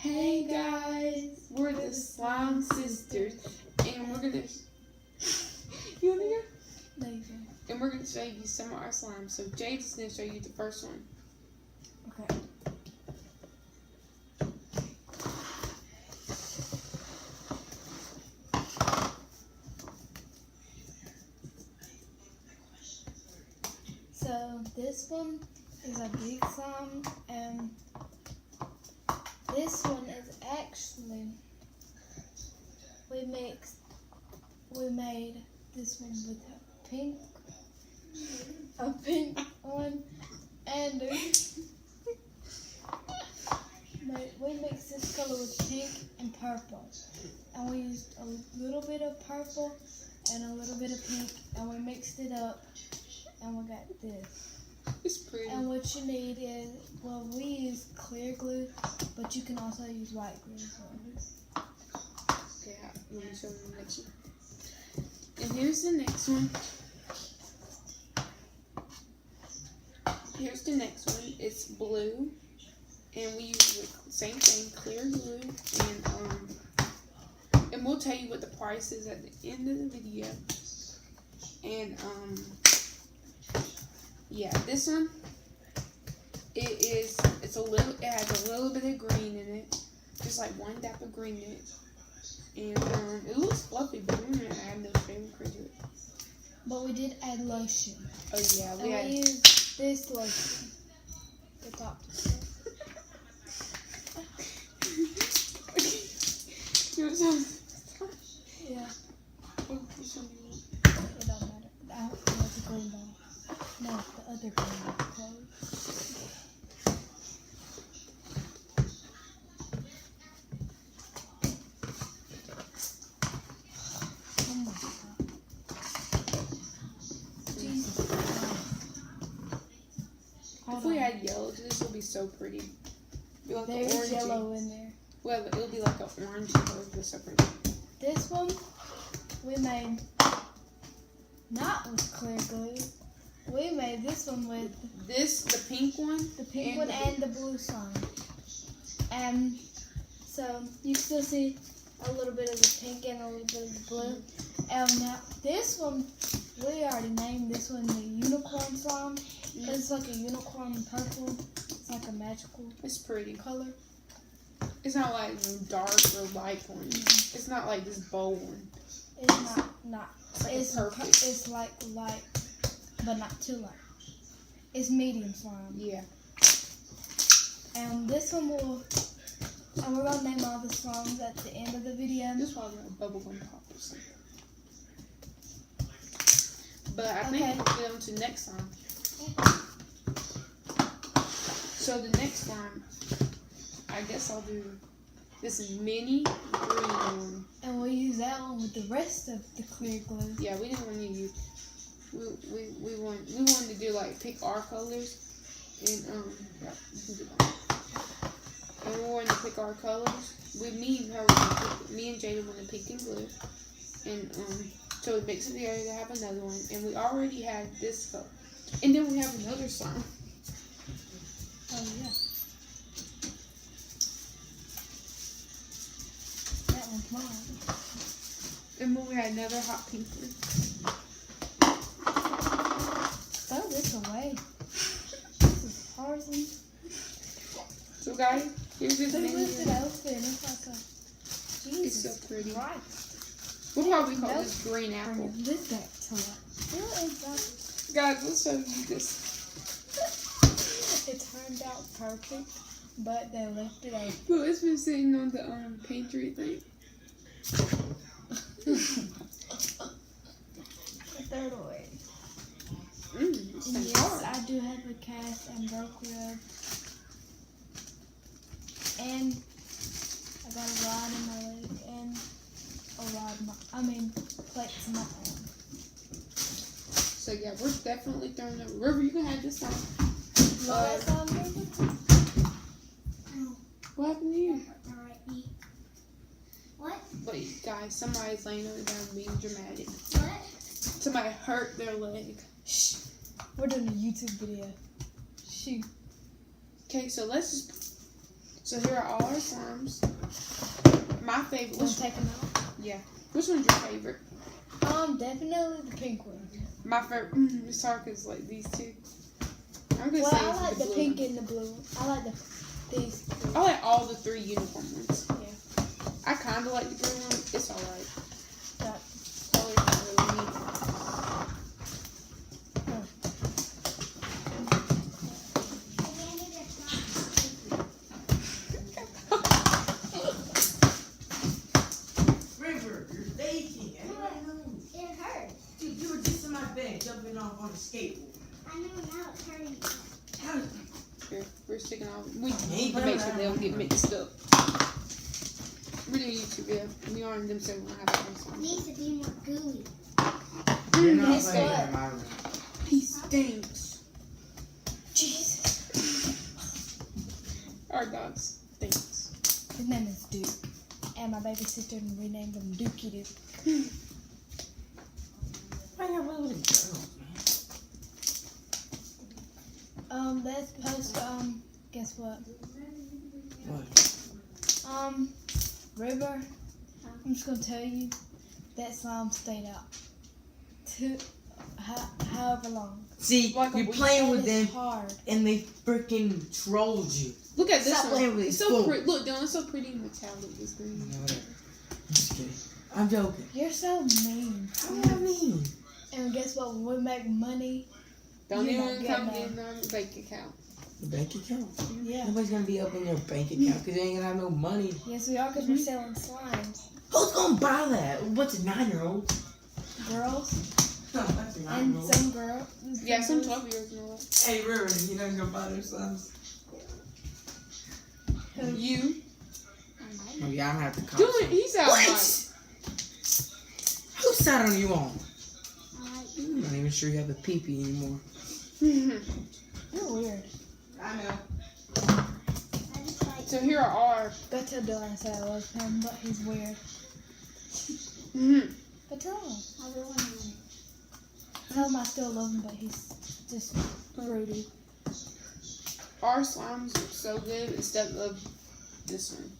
Hey guys, we're the Slime Sisters, and we're gonna. You wanna hear? No, you can. And we're gonna show you some of our slimes. So Jade's gonna show you the first one. Okay. So this one is a big slime, and this one is actually we made this one with a pink one, and we mixed this color with pink and purple, and we used a little bit of purple and a little bit of pink, and we mixed it up, and we got this. It's pretty. And what you need is, well, we use clear glue, but you can also use white glue as well. Okay, let me show you the next one. And here's the next one. Here's the next one. It's blue, and we use the same thing, clear glue, and we'll tell you what the price is at the end of the video. And yeah, this one, it has a little bit of green in it, just like one dap of green in it, and it looks fluffy, but we're gonna add no shaving cream to it. But we did add lotion. Oh yeah, We used this lotion. The top. Yeah. It don't matter. I want the green ball. No, the other green ball. Oh my God. Jesus Christ. If we add yellow to this, it'll be so pretty. Be like There's orangey. yellow in there. Well, it'll be like an orange color. It'll be so pretty. This one we made not with clear glue. We made this one with The pink one. the pink And one the and the blue slime. And so you still see a little bit of the pink and a little bit of the blue. And now this one, we already named this one the unicorn slime. It's like a unicorn purple. It's like a magical It's pretty. color. It's not like no dark or light one. It's not like this bold one. It's not. It's like perfect. It's like light, but not too light. It's medium slime. Yeah. And this one and we're gonna name all the slimes at the end of the video. This one got a bubblegum pop or something. But I think Okay. we'll get on to the next slime. So the next slime, I guess I'll do this mini green one. And we'll use that one with the rest of the clear glue. Yeah, we didn't want to use. We wanted to do like pick our colors, and yeah, you can do that. And we wanted to pick our colors. Me and Jada wanted pink and blue, and so we mix it together to have another one. And we already had this color, and then we have another slime. Oh yeah. That one's mine. And then we had another hot pink one. Throw this away. This is Tarzan. So guys, here's this Who mini lifted one. open? It's like a Jesus It's so pretty. Christ. We'll probably call this green apple. Bring this back to life. Guys, let's show you this. It turned out perfect, but they left it open. Well, it's been sitting on the pantry thing. Throw it away. It's Yes, hard. I do have a cast and broke rib. And I got a rod in my leg and plates in my arm. So yeah, we're definitely throwing it. River, you can have this time. What What happened to you? What? Wait, guys, somebody's laying on the ground being dramatic. What? Somebody hurt their leg. Shh. We're doing a YouTube video. Shoot. Okay, so let's just. So here are all our slimes. My favorite. Wanna take them out? Yeah. Which one's your favorite? Definitely the pink one. My favorite. It's hard because like these two. I'm gonna Well, say I it's like the blue pink one. and the blue one. I like these three. I like all the 3 unicorn ones. Yeah. I kind of like the green one. It's alright. That- Color's not really neat. River, you're baking. Everybody knows. It hurts. Dude, you were just in my bed jumping off on a skateboard. I know now it's hurting. How? Here, we're sticking all. We Ain't need to make sure they don't get mixed up. We're doing YouTube video. We aren't them, so we don't have to It needs to be more gooey. You're not Guess playing what? in my room. He stinks. Jesus. Our dog stinks. His name is Duke. And my baby sister renamed him Dookie Duke. Why you really with girls, man? That's supposed to, guess what? What? River, I'm just gonna tell you that slime stayed out however long. See, Like a you're week. playing with And it's them hard. and they freaking trolled you. Look at this Stop one. playing with It's these so fools. pretty. Look, Dylan, it's so pretty and metallic. This green. No, whatever. I'm just kidding. I'm joking. You're so mean. What do I mean? And guess what? When we make money, Don't You're even not come getting in on the bank account. The bank account. yeah. Nobody's gonna be up in your bank account because you ain't gonna have no money. Yes, we are because we're selling slimes. Who's gonna buy that? What's a 9-year-old? Girls That's a and 9-year-old. some girls. Yeah, some 12-year-olds know that. Hey, River, you know who's gonna buy their sons? You. Oh yeah, I'm gonna have to call. Dylan, he's out. What? Whose side are you on? I I'm not even sure you have a pee-pee anymore. Mike. You're weird. I know. just like So here are our. Go tell Dylan I said I love him, but he's weird. But tell him. I will want to. Tell him I still love him, but he's just fruity. Our slimes look so good instead of this one.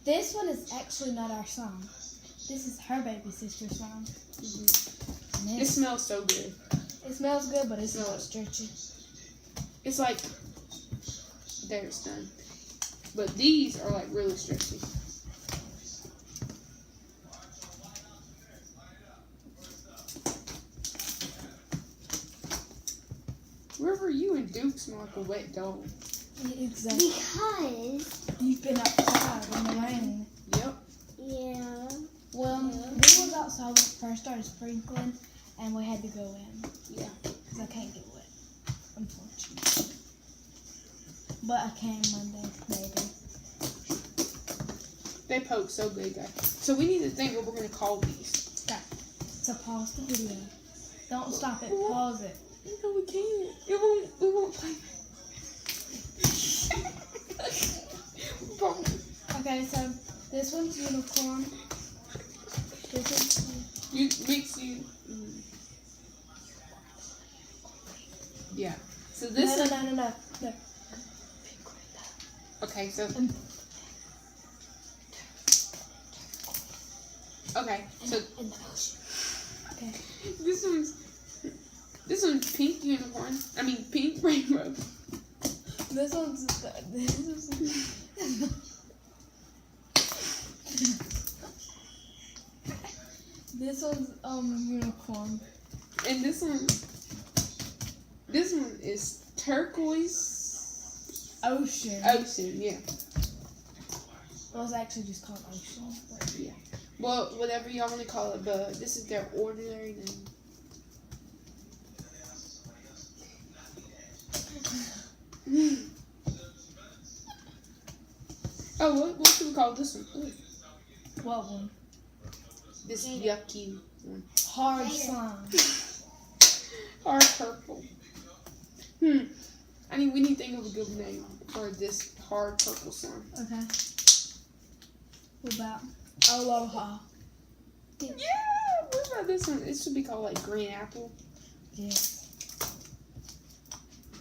This one is actually not our slime. This is her baby sister's slime. And It smells so good. it smells good, but it's Smell not it. stretchy. It's like. There, it's done. But these are like really stretchy. River, you and Duke smell like a wet dog. Exactly. Because, You've been outside in the rain. Yep. yeah. Well, we was outside when it first started sprinkling, and we had to go in. Yeah. Because I can't get wet, unfortunately. But I can Monday, maybe. They poke so good, guys. So we need to think what we're going to call these. Okay, so pause the video. Don't stop it, pause it. No, we can't. We won't play. Okay, so this one's unicorn. This one's... You mix you. Yeah. So this No, is. no, no, no, no, no. Okay, so. Okay, so In the ocean. Okay. this one's pink unicorn. I mean pink rainbow. This one's... This one's unicorn. And this one is turquoise Ocean. ocean. Yeah. Well, it's actually just called ocean. But Yeah. Well, whatever y'all want to call it, but this is their ordinary name. Oh, what should we call this one? Ooh, what one? this yucky one. Hard slime. Hard purple. I mean, we need to think of a good name for this hard purple slime. Okay. What about Aloha? Yeah, what about this one? It should be called like green apple. Yes.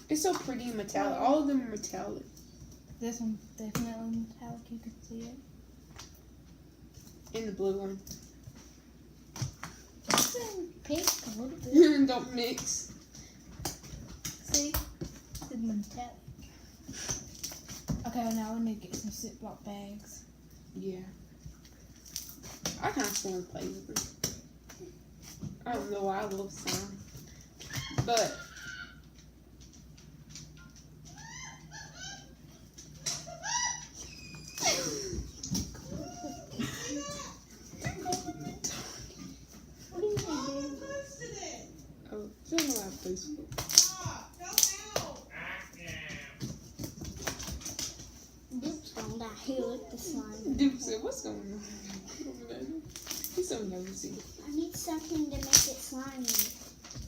It's so pretty and metallic. All of them are metallic. This one definitely metallic. You can see it. And the blue one. It's in pink a little bit. Don't mix. See? It's metallic. Okay, well now we need to get some Ziploc bags. Yeah. I kind of just want to play with them. I don't know why I love slime. But What are you doing? oh, I don't know how to place it. Duke's gonna die here with the slime. Duke said, "What's going on?" He's so nosy. I need something to make it slimy.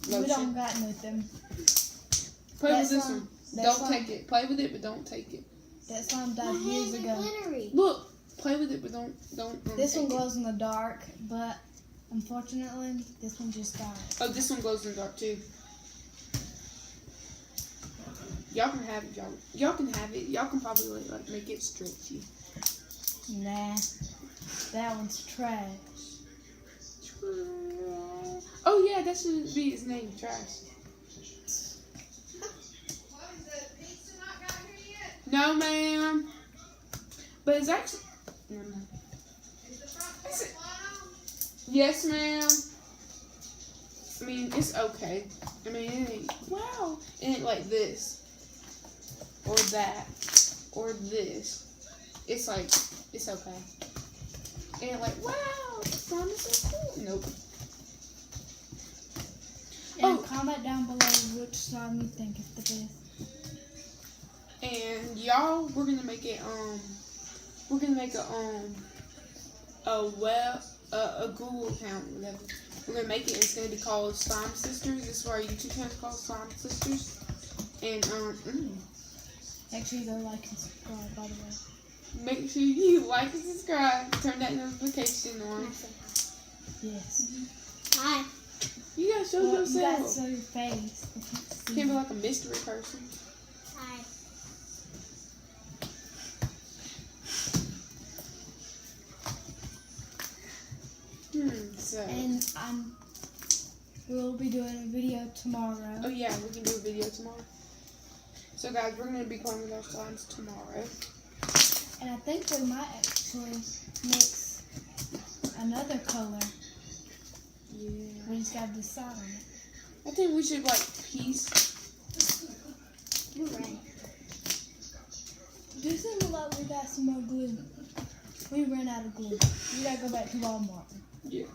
We Lotion. don't got nothing. Play with That this slime- one. that Don't slime- take it. Play with it, but don't take it. That slime My died years hands are ago. glittery. Look, play with it, but don't. This take one it. glows in the dark, but unfortunately, this one just died. Oh, this one glows in the dark too. Y'all can have it. Y'all can have it. Y'all can probably like make it stretchy. Nah, that one's trash. Oh yeah, that should be his name, Trash. No, ma'am. But it's actually. No. Is it- Yes, ma'am. I mean, it's okay. I mean, it ain't. Wow. It ain't like this. Or that. Or this. It's like, it's okay. It ain't like, wow, the slime is so cool. Nope. And Oh. comment down below which slime you think is the best. And y'all, we're gonna make it we're gonna make a Google account, whatever. We're gonna make it. It's gonna be called Slime Sisters. This is our YouTube channel called Slime Sisters. And Make sure you go like and subscribe, by the way. make sure you like and subscribe. Turn that notification on. Yes. Hi. You gotta show Well, you gotta yourself. show your face. They can't see Can't be you. like a mystery person. Hi. So. And we'll be doing a video tomorrow. Oh yeah, we can do a video tomorrow. So guys, we're gonna be playing with our slimes tomorrow. And I think we might actually mix another color. Yeah. We just gotta decide on it. I think we should like piece. You're right. Do something like we got some more glue. We ran out of glue. We gotta go back to Walmart. Yeah.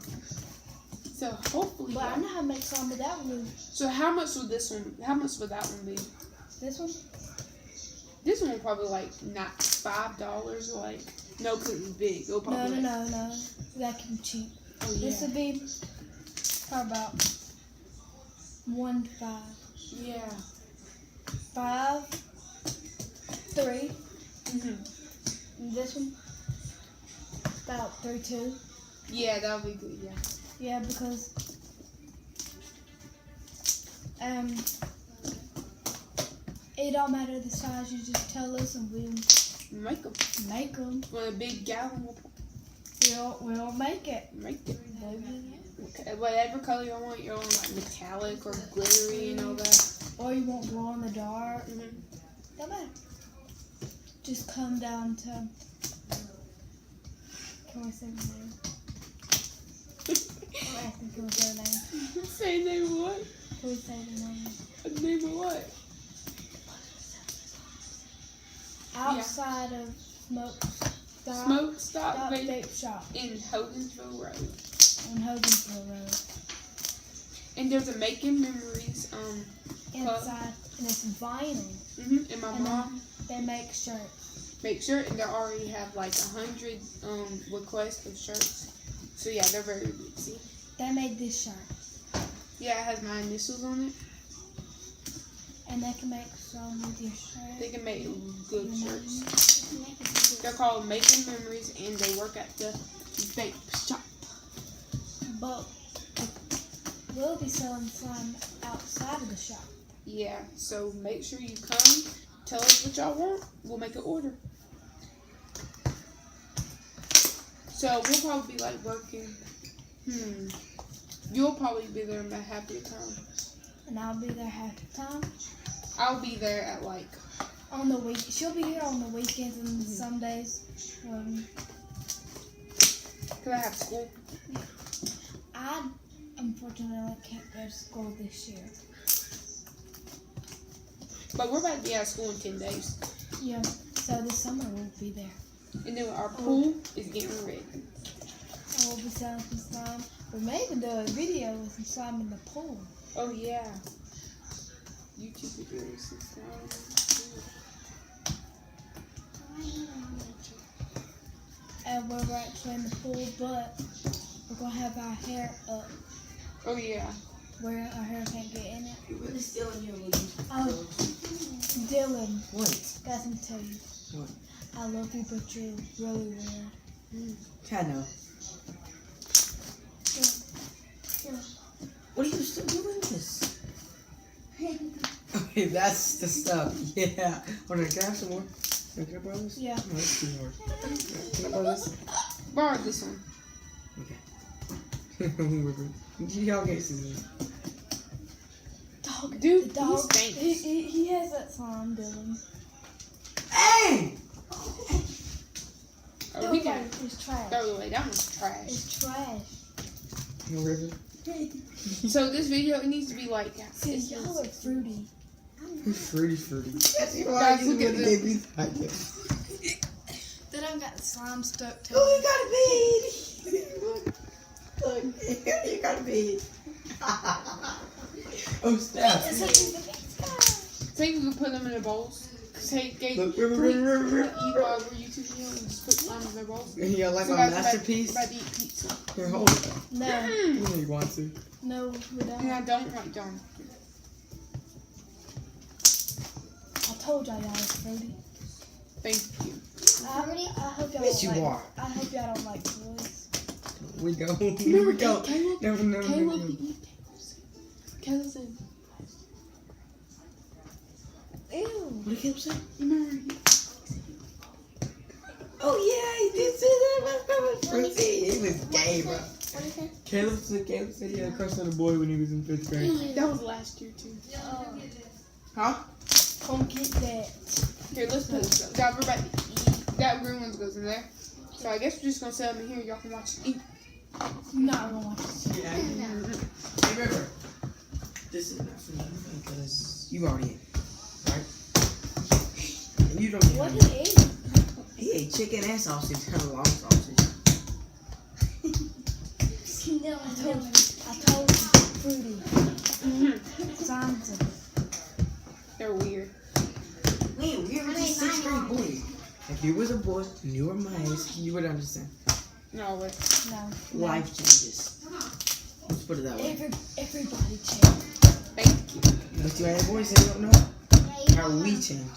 So hopefully. But I know how to make some without glue. So how much would this one? How much would that one be? This one? This one will probably like not $5. Like no, cause it's big. It'll probably. No. That can be cheap. Oh This yeah. would be probably about 1 to 5. Yeah. 5, 3. Mhm. And this one about 3, 2. Yeah, that'll be good. Yeah. Yeah, because it don't matter the size. You just tell us and we'll Make them. make them. For a big gallon, We'll make it. make it. Okay, whatever color you want. You want like metallic or glittery and all that. Or you won't glow in the dark. Mhm. Don't matter. Just come down to. Can we say the name? I think it was their name. Say name what? Can we say the name? Name of what? Outside of Stop Smoke Stop Vape Vape Shop in Hogansville Road. on Hogansville Road. And there's a Making Memories Inside, and it's vinyl. and my And mom They make shirts. make sure, and they already have like 100 requests of shirts. So yeah, they're very good. See? They made this shirt, Yeah, it has my initials on it. and they can make some with your shirt. They can make good shirts. Make it They're called Making Memories, and they work at the vape shop. But we'll be selling slime outside of the shop. Yeah, so make sure you come tell us what y'all want. We'll make an order. So we'll probably be like working. You'll probably be there about half the time. And I'll be there half the time. I'll be there at like. On the week, she'll be here on the weekends and Sundays. Cause I have school. I unfortunately can't go to school this year. But we're about to be out of school in 10 days. Yeah, so this summer we'll be there. And then our pool is getting ready. And we'll be selling some slime. We may even do a video with some slime in the pool. Oh yeah. YouTube videos and stuff. And we're actually in the pool, but we're going to have our hair up Oh yeah. where our hair can't get in it. You really still in here with Oh, Dylan, What? got something to tell you. What? I love you, but you're really weird. I know. What are you still doing this? Okay, that's the stuff. Yeah. Hold on, can I have some more? Can I borrow this? Yeah. No, that's too hard. Can I borrow this? Borrow this one. Okay. Y'all get scissors. Dog, Dude, the dog, he stinks. he has that slime, Dylan. Hey! Oh, we got It's trash. throw it away. That one's trash. It's trash. No river. So this video, it needs to be like. See, y'all are fruity. Fruity. Yes, you Guys, look at this. They don't got the slime stuck to Oh, you got a bead. Look, you got a bead. Oh, snap. Think we can put them in the bowls. Take Gabe, Look, eat our YouTube video and just put slime in their bowls. You like So my guys, masterpiece? About to eat pizza. Here, hold it. No, You know you want to. no, we don't. And I don't like John. I told y'all was fruity. Thank you. I hope y'all Yes, don't you like, are. I hope y'all don't like boys. We go. Remember, we go. Caleb? No. Caleb, eat Caleb's in. Ew. What did Caleb say? Remember, he- Oh, yeah, he did say that. Fruity. He was gay, bro. What is it? Caleb said he had a crush on a boy when he was in 5th grade. that was last year too. Huh? Come get that. Here, let's put this. Guys, we're about to eat. That green one goes in there. So I guess we're just gonna set them in here. Y'all can watch us eat. I'm not gonna watch this. Yeah. Hey, River. This is not for you because you already ate, right? And you don't get What hungry. he ate? He ate chicken and sausage, kind of long sausage. No, I told you, fruity. Signs of it. They're weird. Man, we were just 6th grade boys. If you was a boy and you were my age, you would understand. No, wait. No. Life changes. Let's put it that way. Everybody changed. Thank you. But you had boys that don't know how we change.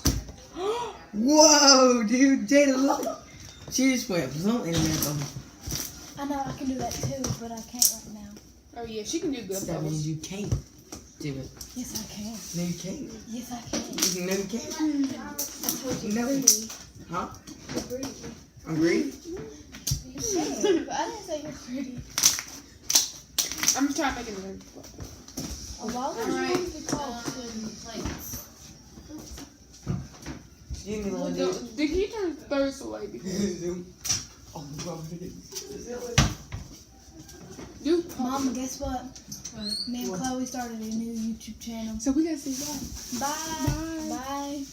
Whoa, dude, Jada, look. She just went blown in the I know I can do that too, but I can't right now. Oh yeah, she can do good. That means you can't do it. Yes, I can. No, you can't. Yes, I can. No, you can't. I told you, No. fruity. Huh? You're fruity. Agreed? You said, but I didn't say you're pretty. I'm just trying to make it good. Why would Alright. you be called plates? You need a little dude. Did he turn thirst away before? Oh, God. Dude, Mama, guess what? Me and Chloe started a new YouTube channel. so we gotta say bye. Bye. Bye.